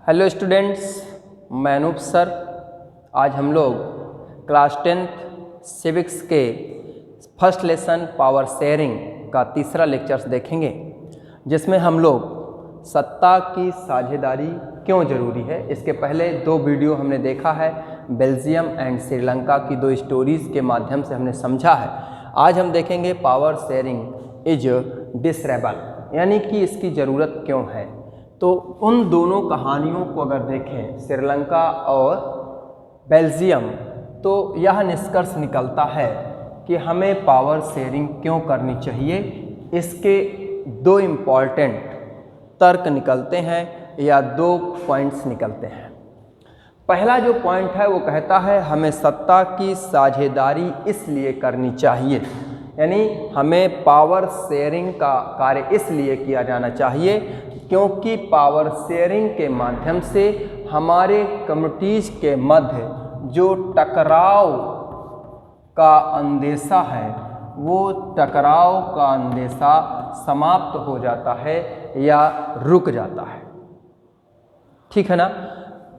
Hello students, मैं Anoop sir. आज हम लोग क्लास 10th सिविक्स के फर्स्ट लेसन पावर शेयरिंग का तीसरा लेक्चर्स देखेंगे, जिसमें हम लोग सत्ता की साझेदारी क्यों ज़रूरी है। इसके पहले दो वीडियो हमने देखा है, बेल्जियम एंड श्रीलंका की दो स्टोरीज़ के माध्यम से हमने समझा है। आज हम देखेंगे पावर शेयरिंग इज डिसरेबल, यानी कि इसकी ज़रूरत क्यों है। तो उन दोनों कहानियों को अगर देखें, श्रीलंका और बेल्जियम, तो यह निष्कर्ष निकलता है कि हमें पावर शेयरिंग क्यों करनी चाहिए। इसके दो इम्पॉर्टेंट तर्क निकलते हैं या दो पॉइंट्स निकलते हैं। पहला जो पॉइंट है वो कहता है हमें सत्ता की साझेदारी इसलिए करनी चाहिए, यानी हमें पावर शेयरिंग का कार्य इसलिए किया जाना चाहिए क्योंकि पावर शेयरिंग के माध्यम से हमारे कम्युनिटीज़ के मध्य जो टकराव का अंदेशा है, वो टकराव का अंदेशा समाप्त हो जाता है या रुक जाता है। ठीक है ना?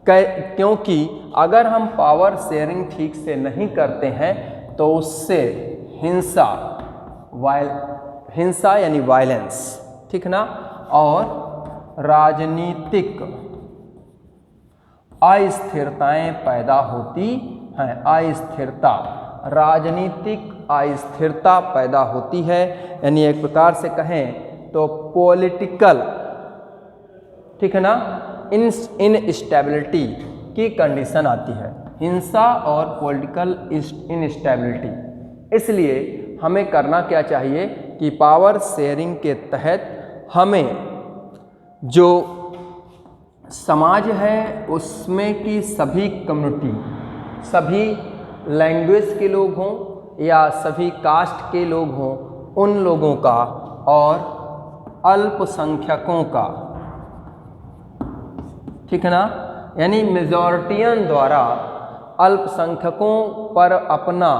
क्योंकि अगर हम पावर शेयरिंग ठीक से नहीं करते हैं तो उससे हिंसा यानी वायलेंस, ठीक ना, और राजनीतिक अस्थिरताएं पैदा होती हैं। अस्थिरता, राजनीतिक अस्थिरता पैदा होती है, यानी एक प्रकार से कहें तो पॉलिटिकल, ठीक है ना, इनस्टेबिलिटी की कंडीशन आती है, हिंसा और पॉलिटिकल इनस्टेबिलिटी। इसलिए हमें करना क्या चाहिए कि पावर शेयरिंग के तहत हमें जो समाज है उसमें की सभी कम्युनिटी, सभी लैंग्वेज के लोग हों या सभी कास्ट के लोग हों, उन लोगों का और अल्पसंख्यकों का, ठीक है ना, यानी मेजॉरिटियन द्वारा अल्पसंख्यकों पर अपना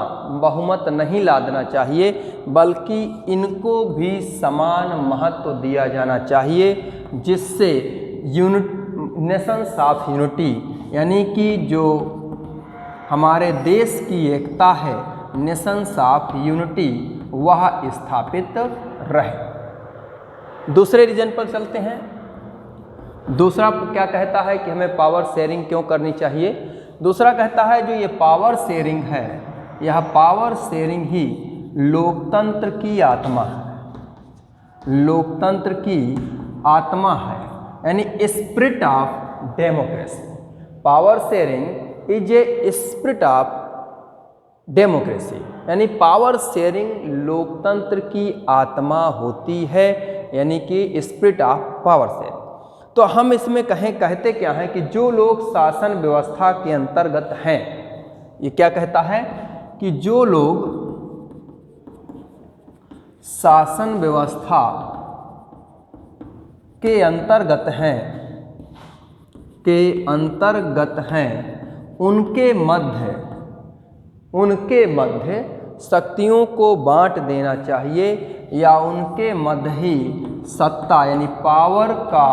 बहुमत नहीं लादना चाहिए, बल्कि इनको भी समान महत्व दिया जाना चाहिए, जिससे नेशंस ऑफ यूनिटी, यानी कि जो हमारे देश की एकता है, नेशंस ऑफ यूनिटी, वह स्थापित रहे। दूसरे रीजन पर चलते हैं। दूसरा क्या कहता है कि हमें पावर शेयरिंग क्यों करनी चाहिए। दूसरा कहता है जो ये पावर शेयरिंग है, यह पावर शेयरिंग ही लोकतंत्र की आत्मा है। लोकतंत्र की आत्मा है, यानी spirit of democracy. Power sharing is a spirit of democracy, यानी पावर शेयरिंग लोकतंत्र की आत्मा होती है, यानी कि स्पिरिट ऑफ पावर शेयरिंग। तो हम इसमें कहते क्या हैं कि जो लोग शासन व्यवस्था के अंतर्गत हैं, ये क्या कहता है कि जो लोग शासन व्यवस्था के अंतर्गत हैं, उनके मध्य शक्तियों को बांट देना चाहिए या उनके मध्य ही सत्ता यानी पावर का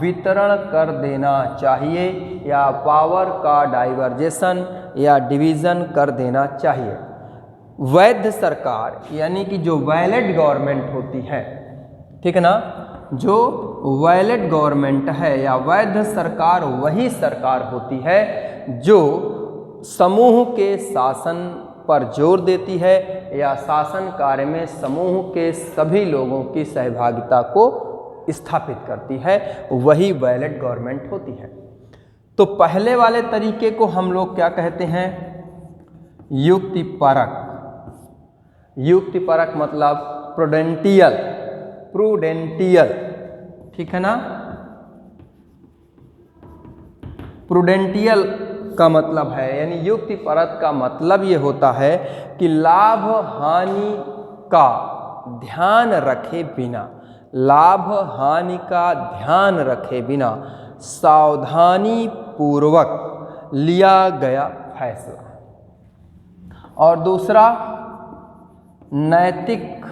वितरण कर देना चाहिए या पावर का डाइवर्जेशन या डिवीज़न कर देना चाहिए। वैध सरकार, यानी कि जो वैलिड गवर्नमेंट होती है, ठीक है ना, जो वैलिड गवर्नमेंट है या वैध सरकार वही सरकार होती है जो समूह के शासन पर जोर देती है या शासन कार्य में समूह के सभी लोगों की सहभागिता को स्थापित करती है, वही वैलिड गवर्नमेंट होती है। तो पहले वाले तरीके को हम लोग क्या कहते हैं, युक्तिपरक। युक्तिपरक मतलब प्रूडेंटियल, ठीक है ना। प्रूडेंटियल का मतलब है, यानी युक्तिपरक का मतलब ये होता है कि लाभ हानि का ध्यान रखे बिना सावधानी पूर्वक लिया गया फैसला। और दूसरा नैतिक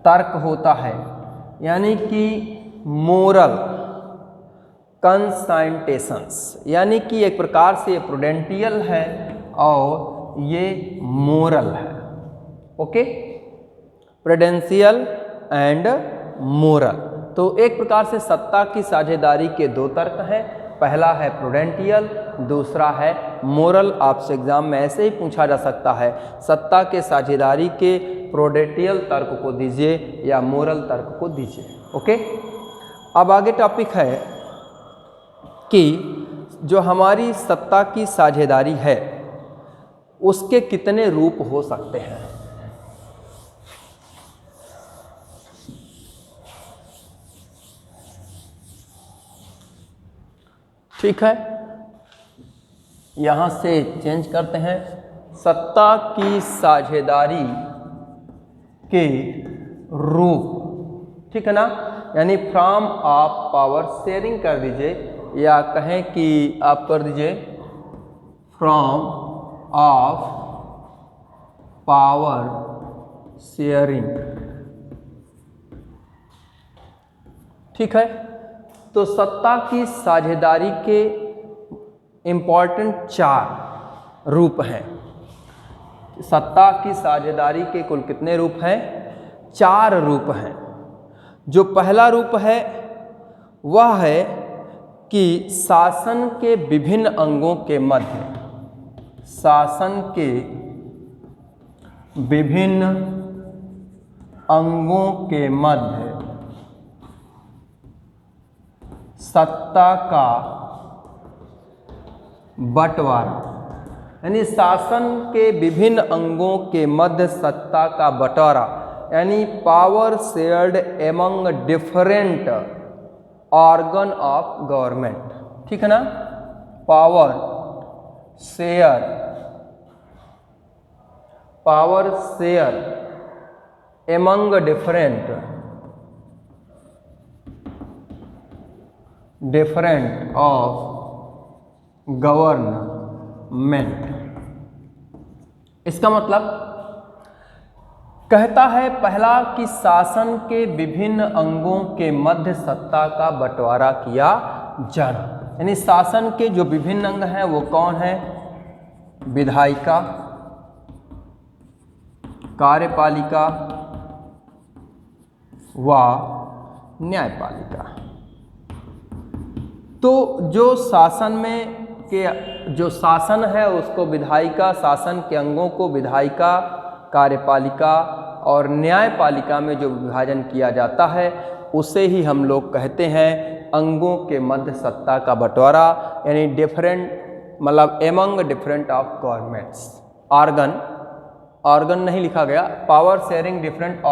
तर्क होता है, यानी कि मोरल कंसाइंटेशंस, यानी कि एक प्रकार से ये प्रूडेंटियल है और ये मोरल है। Okay, prudential and moral. तो एक प्रकार से सत्ता की साझेदारी के दो तर्क हैं, पहला है प्रूडेंटियल, दूसरा है मोरल। आपसे एग्जाम में ऐसे ही पूछा जा सकता है, सत्ता के साझेदारी के प्रूडेंटियल तर्क को दीजिए या मोरल तर्क को दीजिए। ओके, अब आगे टॉपिक है कि जो हमारी सत्ता की साझेदारी है उसके कितने रूप हो सकते हैं। ठीक है, यहां से चेंज करते हैं। सत्ता की साझेदारी के रूप, ठीक है ना, यानी फ्रॉम ऑफ पावर शेयरिंग कर दीजिए, या कहें कि आप कर दीजिए फ्रॉम ऑफ पावर शेयरिंग। ठीक है, तो सत्ता की साझेदारी के इम्पॉर्टेंट 4 रूप हैं। सत्ता की साझेदारी के कुल कितने रूप हैं? 4 रूप हैं। जो पहला रूप है वह है कि शासन के विभिन्न अंगों के मध्य, शासन के विभिन्न अंगों के मध्य सत्ता का बंटवारा, यानी शासन के विभिन्न अंगों के मध्य सत्ता का बंटवारा, यानी power shared among different organ of government. ठीक है ना, power share among different of government. इसका मतलब कहता है पहला कि शासन के विभिन्न अंगों के मध्य सत्ता का बंटवारा किया जाना, यानी शासन के जो विभिन्न अंग हैं वो कौन है? विधायिका, कार्यपालिका व न्यायपालिका। तो जो शासन में के जो शासन है उसको विधायिका, शासन के अंगों को विधायिका, कार्यपालिका और न्यायपालिका में जो विभाजन किया जाता है उसे ही हम लोग कहते हैं अंगों के मध्य सत्ता का बंटवारा, यानी डिफरेंट मतलब among different of governments. Organ नहीं लिखा गया, power sharing different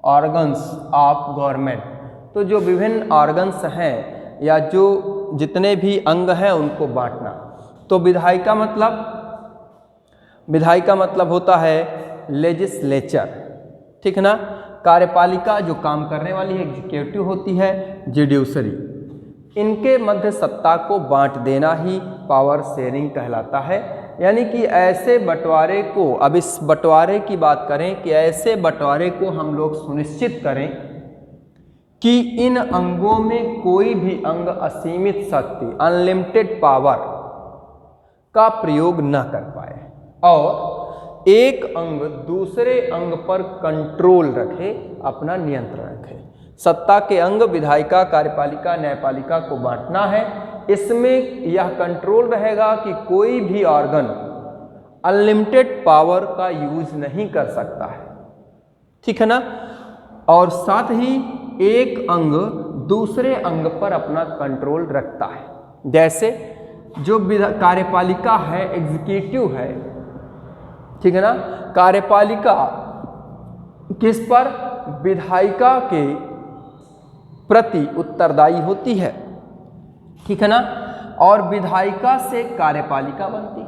organs of government. तो जो विभिन्न ऑर्गन्स हैं या जो जितने भी अंग हैं उनको बांटना। तो विधायिका मतलब होता है लेजिस्लेचर, ठीक है ना। कार्यपालिका जो काम करने वाली है, एग्जीक्यूटिव होती है, जुडिशरी। इनके मध्य सत्ता को बांट देना ही पावर शेयरिंग कहलाता है। यानी कि ऐसे बंटवारे को, अब इस बंटवारे की बात करें कि ऐसे बंटवारे को हम लोग सुनिश्चित करें कि इन अंगों में कोई भी अंग असीमित शक्ति, अनलिमिटेड पावर का प्रयोग न कर पाए और एक अंग दूसरे अंग पर कंट्रोल रखे, अपना नियंत्रण रखे। सत्ता के अंग विधायिका, कार्यपालिका, न्यायपालिका को बांटना है। इसमें यह कंट्रोल रहेगा कि कोई भी ऑर्गन अनलिमिटेड पावर का यूज नहीं कर सकता है, ठीक है ना। और साथ ही एक अंग दूसरे अंग पर अपना कंट्रोल रखता है। जैसे जो कार्यपालिका है, एग्जीक्यूटिव है, ठीक है ना। कार्यपालिका किस पर? विधायिका के प्रति उत्तरदायी होती है, ठीक है ना। और विधायिका से कार्यपालिका बनती है।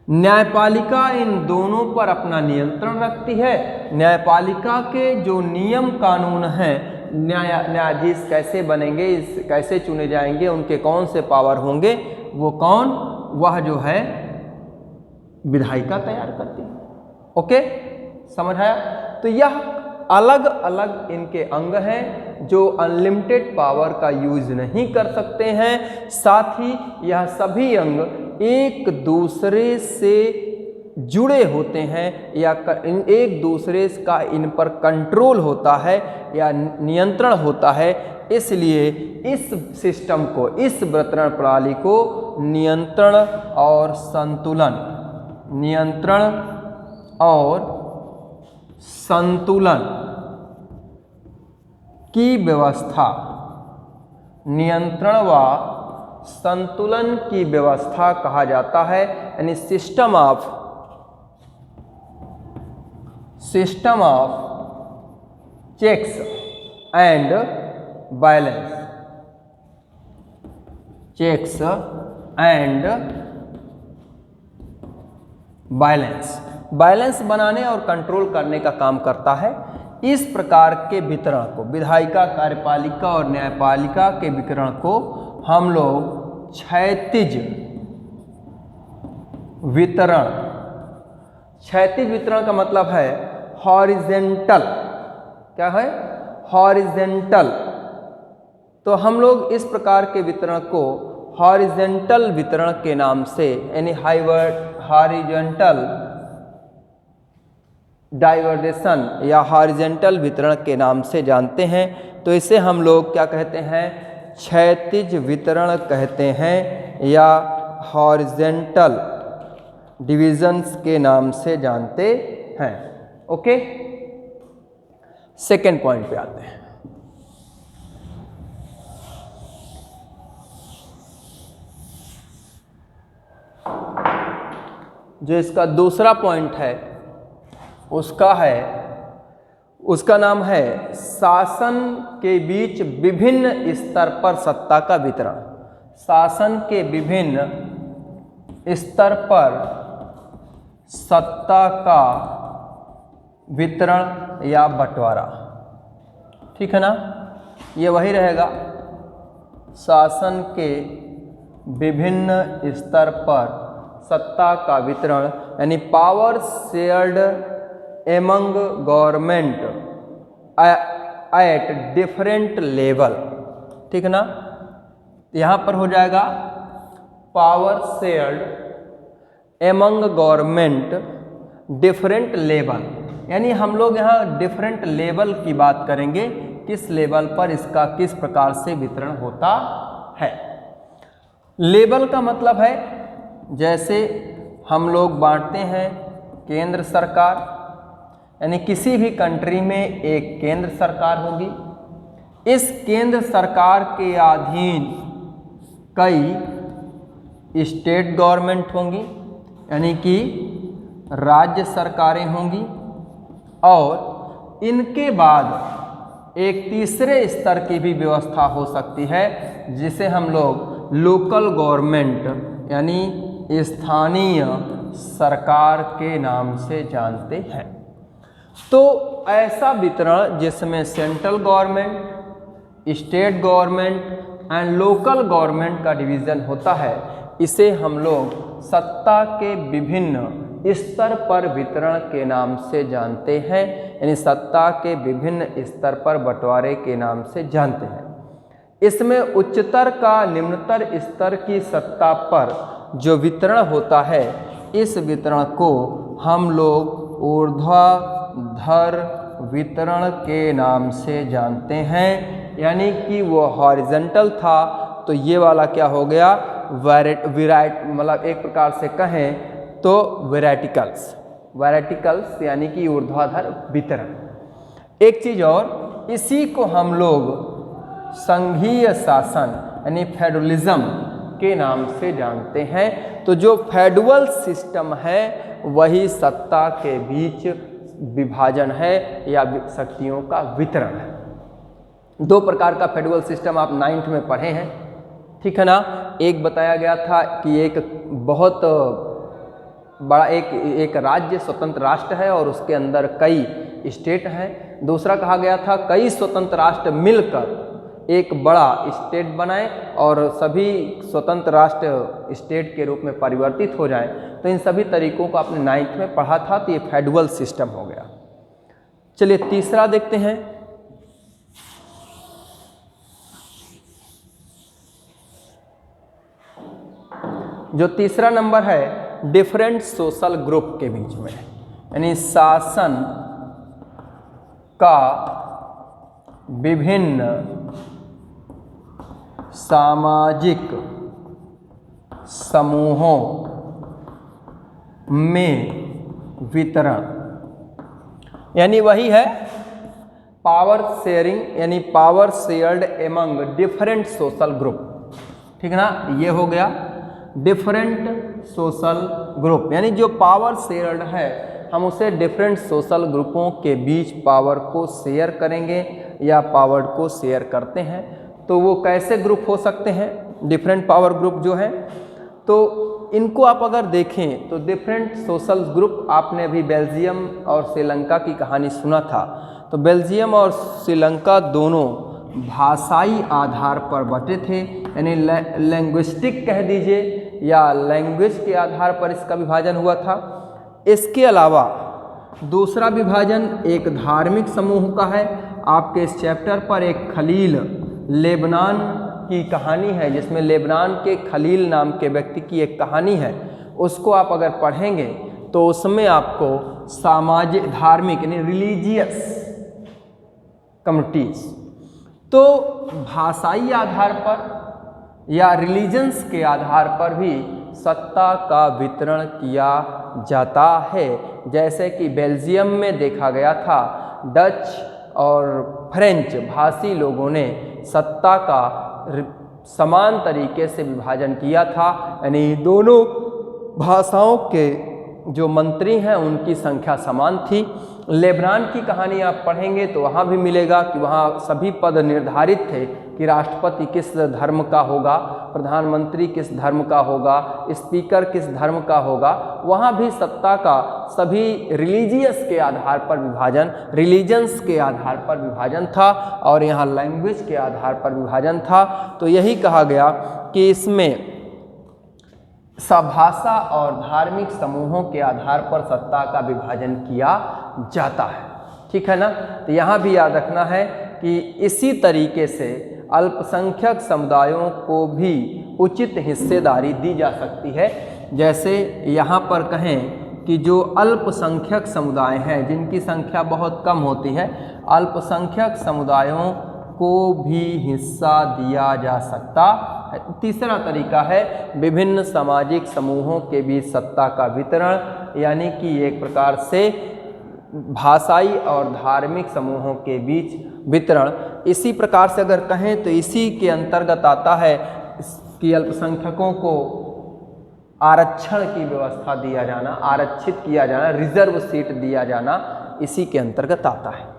न्यायपालिका इन दोनों पर अपना नियंत्रण रखती है। न्यायपालिका के जो नियम कानून हैं, न्यायाधीश कैसे बनेंगे, कैसे चुने जाएंगे, उनके कौन से पावर होंगे, वो कौन? वह जो है विधायिका तैयार करती है। ओके, समझ आया? तो यह अलग अलग इनके अंग हैं जो अनलिमिटेड पावर का यूज नहीं कर सकते हैं। साथ ही यह सभी अंग एक दूसरे से जुड़े होते हैं या एक दूसरे का इन पर कंट्रोल होता है या नियंत्रण होता है। इसलिए इस सिस्टम को, इस वितरण प्रणाली को नियंत्रण और संतुलन, नियंत्रण और संतुलन की व्यवस्था, नियंत्रण व संतुलन की व्यवस्था कहा जाता है। यानी system of checks and balance, checks and balance बनाने और कंट्रोल करने का काम करता है। इस प्रकार के वितरण को, विधायिका, कार्यपालिका और न्यायपालिका के वितरण को हम लोग क्षैतिज वितरण, क्षैतिज वितरण का मतलब है हॉरिजेंटल, क्या है, हॉरिजेंटल। तो हम लोग इस प्रकार के वितरण को हॉरिजेंटल वितरण के नाम से, यानी हॉरिजेंटल डाइवर्जेशन या हॉरिजेंटल वितरण के नाम से जानते हैं। तो इसे हम लोग क्या कहते हैं, क्षैतिज वितरण कहते हैं या हॉरिजेंटल डिविजन्स के नाम से जानते हैं। ओके, सेकेंड पॉइंट पे आते हैं। जो इसका दूसरा पॉइंट है उसका नाम है शासन के बीच विभिन्न स्तर पर सत्ता का वितरण। शासन के विभिन्न स्तर पर सत्ता का वितरण या बंटवारा, ठीक है ना, ये वही रहेगा। शासन के विभिन्न स्तर पर सत्ता का वितरण, यानी power shared among government at different level, ठीक है ना। यहाँ पर हो जाएगा power shared among government different level, यानी हम लोग यहाँ डिफरेंट लेवल की बात करेंगे, किस लेवल पर इसका किस प्रकार से वितरण होता है। लेवल का मतलब है जैसे हम लोग बांटते हैं केंद्र सरकार, यानी किसी भी कंट्री में एक केंद्र सरकार होगी। इस केंद्र सरकार के अधीन कई स्टेट गवर्नमेंट होंगी, यानी कि राज्य सरकारें होंगी। और इनके बाद एक तीसरे स्तर की भी व्यवस्था हो सकती है जिसे हम लोग लोकल गवर्नमेंट यानी स्थानीय सरकार के नाम से जानते हैं। तो ऐसा वितरण जिसमें central government, state government and local government का डिवीज़न होता है, इसे हम लोग सत्ता के विभिन्न स्तर पर वितरण के नाम से जानते हैं, यानी सत्ता के विभिन्न स्तर पर बंटवारे के नाम से जानते हैं। इसमें उच्चतर का निम्नतर स्तर की सत्ता पर जो वितरण होता है, इस वितरण को हम लोग ऊर्ध्वाधर वितरण के नाम से जानते हैं, यानी कि वो हॉरिजॉन्टल था तो ये वाला क्या हो गया, मतलब एक प्रकार से कहें तो वेराइटिकल्स यानी कि ऊर्ध्वाधर वितरण। एक चीज़ और, इसी को हम लोग संघीय शासन यानी फेडरलिज्म के नाम से जानते हैं। तो जो फेडरल सिस्टम है वही सत्ता के बीच विभाजन है या शक्तियों का वितरण है। दो प्रकार का फेडरल सिस्टम आप 9th में पढ़े हैं, ठीक है ना। एक बताया गया था कि एक बहुत बड़ा एक राज्य स्वतंत्र राष्ट्र है और उसके अंदर कई स्टेट हैं। दूसरा कहा गया था कई स्वतंत्र राष्ट्र मिलकर एक बड़ा स्टेट बनाएं और सभी स्वतंत्र राष्ट्र स्टेट के रूप में परिवर्तित हो जाएं। तो इन सभी तरीकों को आपने 9th में पढ़ा था, तो ये फेडरल सिस्टम हो गया। चलिए तीसरा देखते हैं। जो तीसरा नंबर है डिफरेंट सोशल ग्रुप के बीच में, यानी शासन का विभिन्न सामाजिक समूहों में वितरण, यानी वही है पावर शेयरिंग, यानी power shared among different social group. ठीक है ना, ये हो गया डिफरेंट सोशल ग्रुप, यानी जो पावर शेयर्ड है हम उसे डिफरेंट सोशल ग्रुपों के बीच पावर को शेयर करेंगे या पावर को शेयर करते हैं। तो वो कैसे ग्रुप हो सकते हैं डिफरेंट पावर ग्रुप जो है, तो इनको आप अगर देखें तो डिफरेंट सोशल ग्रुप, आपने अभी बेल्जियम और श्रीलंका की कहानी सुना था, तो बेल्जियम और श्रीलंका दोनों भाषाई आधार पर बटे थे, यानी लैंग्विस्टिक कह दीजिए या लैंग्वेज के आधार पर इसका विभाजन हुआ था। इसके अलावा दूसरा विभाजन एक धार्मिक समूह का है। आपके इस चैप्टर पर एक खलील लेबनान की कहानी है, जिसमें लेबनान के खलील नाम के व्यक्ति की एक कहानी है, उसको आप अगर पढ़ेंगे तो उसमें आपको सामाजिक धार्मिक यानी रिलीजियस कम्युनिटीज, तो भाषाई आधार पर या रिलीजन्स के आधार पर भी सत्ता का वितरण किया जाता है। जैसे कि बेल्जियम में देखा गया था, डच और फ्रेंच भाषी लोगों ने सत्ता का समान तरीके से विभाजन किया था, यानी दोनों भाषाओं के जो मंत्री हैं उनकी संख्या समान थी। लेबनान की कहानी आप पढ़ेंगे तो वहाँ भी मिलेगा कि वहाँ सभी पद निर्धारित थे कि राष्ट्रपति किस धर्म का होगा, प्रधानमंत्री किस धर्म का होगा, स्पीकर किस धर्म का होगा। वहाँ भी सत्ता का सभी रिलीजियस के आधार पर विभाजन, रिलीजन्स के आधार पर विभाजन था और यहाँ लैंग्वेज के आधार पर विभाजन था। तो यही कहा गया कि इसमें भाषा और धार्मिक समूहों के आधार पर सत्ता का विभाजन किया जाता है। ठीक है ना, तो यहाँ भी याद रखना है कि इसी तरीके से अल्पसंख्यक समुदायों को भी उचित हिस्सेदारी दी जा सकती है। जैसे यहाँ पर कहें कि जो अल्पसंख्यक समुदाय हैं जिनकी संख्या बहुत कम होती है, अल्पसंख्यक समुदायों को भी हिस्सा दिया जा सकता है। तीसरा तरीका है विभिन्न सामाजिक समूहों के बीच सत्ता का वितरण, यानी कि एक प्रकार से भाषाई और धार्मिक समूहों के बीच वितरण। इसी प्रकार से अगर कहें तो इसी के अंतर्गत आता है कि अल्पसंख्यकों को आरक्षण की व्यवस्था दिया जाना, आरक्षित किया जाना, रिजर्व सीट दिया जाना, इसी के अंतर्गत आता है।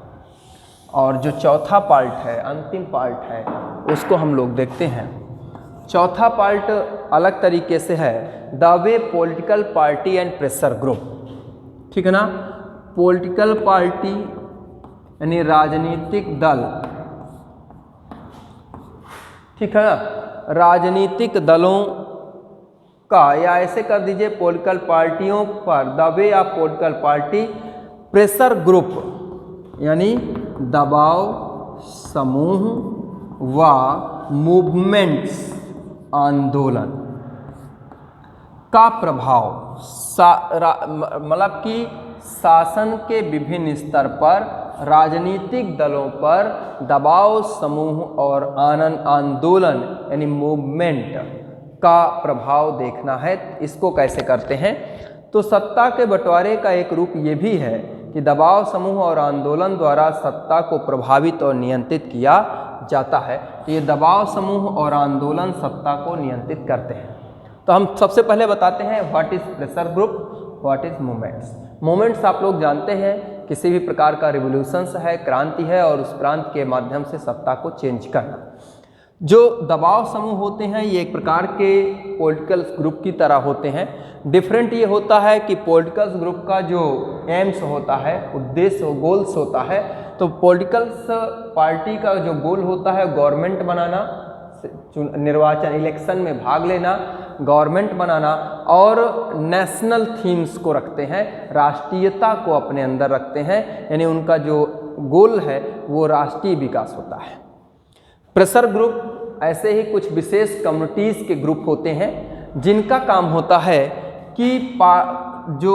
और जो चौथा पार्ट है, अंतिम पार्ट है, उसको हम लोग देखते हैं। चौथा पार्ट अलग तरीके से है, the way political party and pressure group. ठीक है ना, पॉलिटिकल पार्टी यानी राजनीतिक दल, ठीक है ना, राजनीतिक दलों का, या ऐसे कर दीजिए पॉलिटिकल पार्टियों पर, the way of political party pressure group यानी दबाव समूह व मूवमेंट्स आंदोलन का प्रभाव, मतलब कि शासन के विभिन्न स्तर पर राजनीतिक दलों पर दबाव समूह और आंदोलन यानी मूवमेंट का प्रभाव देखना है। इसको कैसे करते हैं, तो सत्ता के बंटवारे का एक रूप ये भी है कि दबाव समूह और आंदोलन द्वारा सत्ता को प्रभावित और नियंत्रित किया जाता है। तो ये दबाव समूह और आंदोलन सत्ता को नियंत्रित करते हैं। तो हम सबसे पहले बताते हैं what is pressure group, what is movements. Movements आप लोग जानते हैं किसी भी प्रकार का रिवोल्यूशंस है, क्रांति है, और उस क्रांति के माध्यम से सत्ता को चेंज करना। जो दबाव समूह होते हैं ये एक प्रकार के पॉलिटिकल ग्रुप की तरह होते हैं। डिफरेंट ये होता है कि पॉलिटिकल ग्रुप का जो एम्स होता है, उद्देश्य गोल्स होता है, तो पॉलिटिकल पार्टी का जो गोल होता है गवर्नमेंट बनाना, निर्वाचन इलेक्शन में भाग लेना, गवर्नमेंट बनाना, और नेशनल थीम्स को रखते हैं, राष्ट्रीयता को अपने अंदर रखते हैं, यानी उनका जो गोल है वो राष्ट्रीय विकास होता है। प्रेशर ग्रुप ऐसे ही कुछ विशेष कम्युनिटीज़ के ग्रुप होते हैं जिनका काम होता है कि जो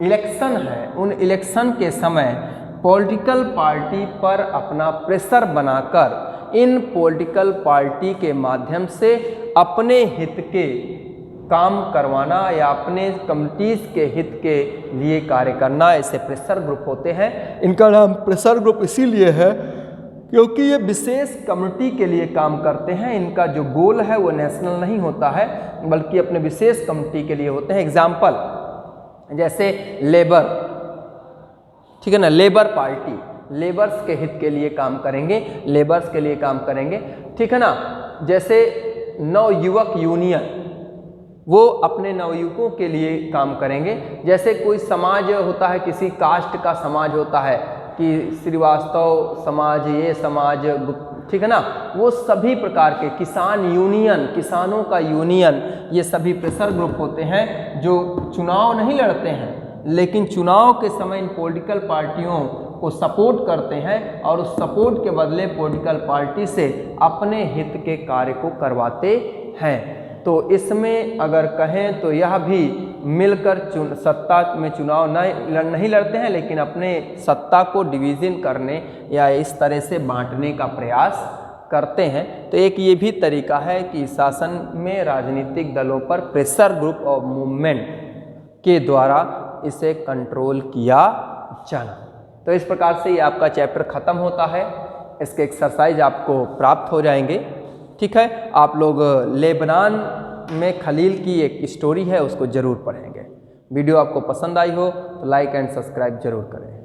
इलेक्शन है उन इलेक्शन के समय पॉलिटिकल पार्टी पर अपना प्रेशर बनाकर इन पॉलिटिकल पार्टी के माध्यम से अपने हित के काम करवाना या अपने कमिटीज़ के हित के लिए कार्य करना, ऐसे प्रेशर ग्रुप होते हैं। इनका नाम प्रेशर ग्रुप इसीलिए है क्योंकि ये विशेष कम्युनिटी के लिए काम करते हैं। इनका जो गोल है वो नेशनल नहीं होता है बल्कि अपने विशेष कम्युनिटी के लिए होते हैं। एग्जाम्पल जैसे लेबर, ठीक है ना, लेबर पार्टी लेबर्स के हित के लिए काम करेंगे, लेबर्स के लिए काम करेंगे, ठीक है ना। जैसे नवयुवक यूनियन, वो अपने नवयुवकों के लिए काम करेंगे। जैसे कोई समाज होता है, किसी कास्ट का समाज होता है कि श्रीवास्तव समाज, ये समाज, ठीक है ना, वो सभी प्रकार के किसान यूनियन, किसानों का यूनियन, ये सभी प्रेशर ग्रुप होते हैं जो चुनाव नहीं लड़ते हैं लेकिन चुनाव के समय इन पॉलिटिकल पार्टियों को सपोर्ट करते हैं और उस सपोर्ट के बदले पॉलिटिकल पार्टी से अपने हित के कार्य को करवाते हैं। तो इसमें अगर कहें तो यह भी मिलकर सत्ता में चुनाव नहीं लड़ते हैं लेकिन अपने सत्ता को डिवीज़न करने या इस तरह से बांटने का प्रयास करते हैं। तो एक ये भी तरीका है कि शासन में राजनीतिक दलों पर प्रेशर ग्रुप और मूवमेंट के द्वारा इसे कंट्रोल किया जाना। तो इस प्रकार से ये आपका चैप्टर ख़त्म होता है। इसके एक्सरसाइज आपको प्राप्त हो जाएंगे, ठीक है। आप लोग लेबनान में खलील की एक स्टोरी है उसको ज़रूर पढ़ेंगे। वीडियो आपको पसंद आई हो तो लाइक एंड सब्सक्राइब जरूर करें।